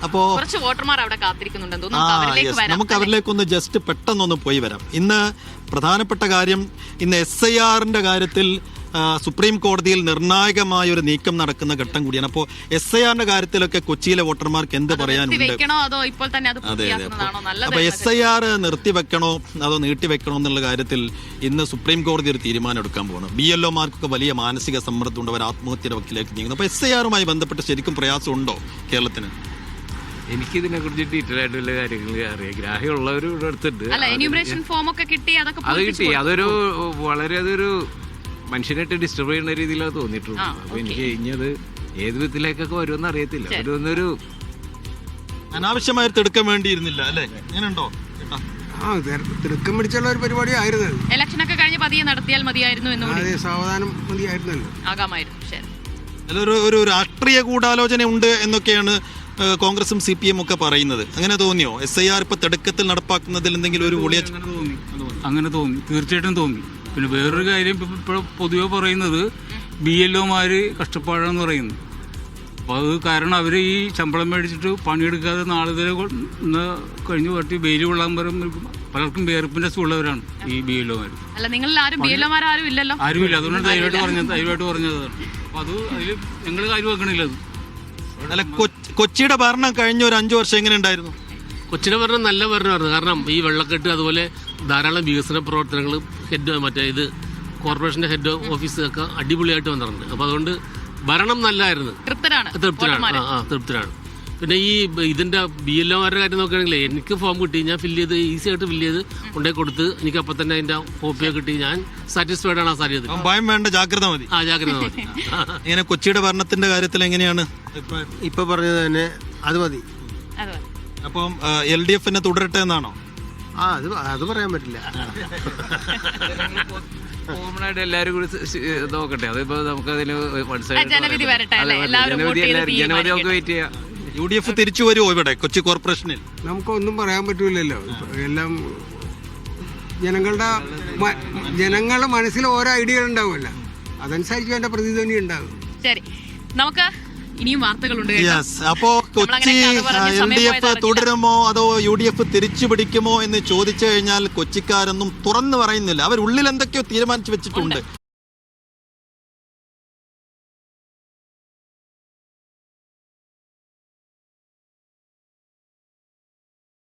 അപ്പോ കുറച്ച് വോട്ടർമാർ അവിടെ കാത്തിരിക്കുന്നുണ്ടെന്ന് തോന്നുന്നു. നമുക്ക് അവരിലേക്കൊന്ന് ജസ്റ്റ് പെട്ടെന്നൊന്ന് പോയി വരാം. ഇന്ന് പ്രധാനപ്പെട്ട കാര്യം, ഇന്ന് SIRന്റെ കാര്യത്തിൽ സുപ്രീം കോടതിയിൽ നിർണായകമായ ഒരു നീക്കം നടക്കുന്ന ഘട്ടം കൂടിയാണ്. അപ്പോൾ SIRന്റെ കാര്യത്തിലൊക്കെ കൊച്ചിയിലെ വോട്ടർമാർക്ക് എന്ത് പറയാനുണ്ട്? അതെ അതെ. അപ്പൊ SIR നിർത്തിവെക്കണോ അതോ നീട്ടിവെക്കണോ എന്നുള്ള കാര്യത്തിൽ ഇന്ന് സുപ്രീം കോടതി ഒരു തീരുമാനം എടുക്കാൻ പോകുന്നു. BLOമാർക്കൊക്കെ വലിയ മാനസിക സമ്മർദ്ദം ഉണ്ട്, അവർ ആത്മഹത്യയുടെ വക്കിലേക്ക് നീങ്ങുന്നു. അപ്പൊ SIRമായി ബന്ധപ്പെട്ട് ശരിക്കും പ്രയാസമുണ്ടോ കേരളത്തിന്? എനിക്കിതിനെ കുറിച്ച് ഡീറ്റെയിൽ ആയിട്ടുള്ള കാര്യങ്ങൾ അറിയാം. ഗ്രാഹ്യമുള്ളവർ ഇവിടെ അടുത്തുണ്ട്. അത് കിട്ടി. അതൊരു മനുഷ്യനായിട്ട് ഡിസ്റ്റർബ് ചെയ്യുന്ന രീതിയിലാണ് തോന്നിയിട്ടുള്ളത്. അപ്പൊ എനിക്ക് ഇനിയത് ഏത് വിധത്തിലേക്കൊക്കെ വരുമെന്ന് അറിയത്തില്ല. ഒരു അനാവശ്യമായി തിടുക്കം വേണ്ടിയിരുന്നില്ല അല്ലേ? അങ്ങനെയുണ്ടോ? തിടുക്കം പിടിച്ചുള്ള ഒരു പരിപാടി ആയിരുന്നു. ഇലക്ഷനൊക്കെ കഴിഞ്ഞ് പതിയെ നടത്തിയാൽ മതിയായിരുന്നു, സാവധാനം മതിയായിരുന്നല്ലോ, ആകാമായിരുന്നു. ശരി, ഒരു രാഷ്ട്രീയ ഗൂഢാലോചന ഉണ്ട് എന്നൊക്കെയാണ് കോൺഗ്രസും CPM ഒക്കെ പറയുന്നത്. അങ്ങനെ തോന്നിയോ? SIR ഇപ്പൊ തിടുക്കത്തിൽ നടപ്പാക്കുന്നതിൽ എന്തെങ്കിലും ഒരു അങ്ങനെ തോന്നി, തീർച്ചയായിട്ടും തോന്നി. പിന്നെ വേറൊരു കാര്യം, ഇപ്പോൾ പൊതുവെ പറയുന്നത് BLOമാര് കഷ്ടപ്പാടാന്ന് പറയുന്നു. അപ്പോൾ അത് കാരണം അവർ ഈ ശമ്പളം മേടിച്ചിട്ട് പണിയെടുക്കാതെ നാളെ കഴിഞ്ഞ് പറ്റി വെയിൽ കൊള്ളാൻ പലർക്കും വേർപ്പിന്റെ അസുഖമുള്ളവരാണ് ഈ BLOമാർ. ആരുമില്ല. അതുകൊണ്ട് ധൈര്യമായിട്ട് പറഞ്ഞതാണ്. അപ്പൊ അത് അതിൽ ഞങ്ങൾ കാര്യം വെക്കണില്ല. അത് അല്ല, കൊച്ചിയുടെ ഭരണം കഴിഞ്ഞ ഒരു 5 വർഷം എങ്ങനെ ഉണ്ടായിരുന്നു? കൊച്ചിയുടെ ഭരണം നല്ല ഭരണമായിരുന്നു. കാരണം ഈ വെള്ളക്കെട്ട്, അതുപോലെ ധാരാളം വികസന പ്രവർത്തനങ്ങൾ, കോർപ്പറേഷന്റെ ഹെഡ് ഓഫീസ് ഒക്കെ അടിപൊളിയായിട്ട് വന്നിട്ടുണ്ട്. അപ്പോൾ അതുകൊണ്ട് ഭരണം നല്ലതായിരുന്നു. തൃപ്തരാണ്. പിന്നെ ഈ ഇതിന്റെ BLOമാരുടെ കാര്യം നോക്കുകയാണെങ്കിൽ എനിക്ക് ഫോം കിട്ടി, ഞാൻ ഈസി ആയിട്ട് ഫില്ല് ചെയ്ത് കൊണ്ടേ കൊടുത്ത് എനിക്ക് അപ്പം തന്നെ അതിന്റെ കോപ്പിയൊക്കെ കിട്ടി. ഞാൻ സാറ്റിസ്ഫൈഡ് ആണ് ആ സാഹചര്യത്തിൽ. ഭയം വേണ്ട, ജാഗ്രത മതി. ജാഗ്രത മതി. ഇങ്ങനെ കൊച്ചിയുടെ ഭരണത്തിന്റെ കാര്യത്തിൽ എങ്ങനെയാണ്? ഇപ്പൊ പറഞ്ഞത് തന്നെ അത് മതി. അപ്പം LDF തുടരട്ടെ എന്നാണോ? അത് പറയാൻ പറ്റില്ല. കോമൺ ആയിട്ട് എല്ലാവരും കൂടി നോക്കട്ടെ. അതിപ്പോ നമുക്കതിന് ജനവിധി നമുക്ക് വെയിറ്റ് ചെയ്യാം. UDF തിരിച്ചു വരുമോ ഇവിടെ കൊച്ചി കോർപ്പറേഷനിൽ? നമുക്കൊന്നും പറയാൻ പറ്റൂലല്ലോ. എല്ലാം ജനങ്ങളുടെ മനസ്സിൽ ഓരോ ഐഡിയകൾ ഉണ്ടാവുമല്ല, അതനുസരിച്ച് എന്റെ പ്രതിധ്വനി ഉണ്ടാകും. ശരി, നമുക്ക് ഇനിയും വാർത്തകളുണ്ട്. അപ്പോ കൊച്ചി LDF തുടരുമോ അതോ UDF തിരിച്ചു പിടിക്കുമോ എന്ന് ചോദിച്ചു കഴിഞ്ഞാൽ കൊച്ചിക്കാരൊന്നും തുറന്നു പറയുന്നില്ല. അവരുള്ളിൽ എന്തൊക്കെയോ തീരുമാനിച്ചു വെച്ചിട്ടുണ്ട്.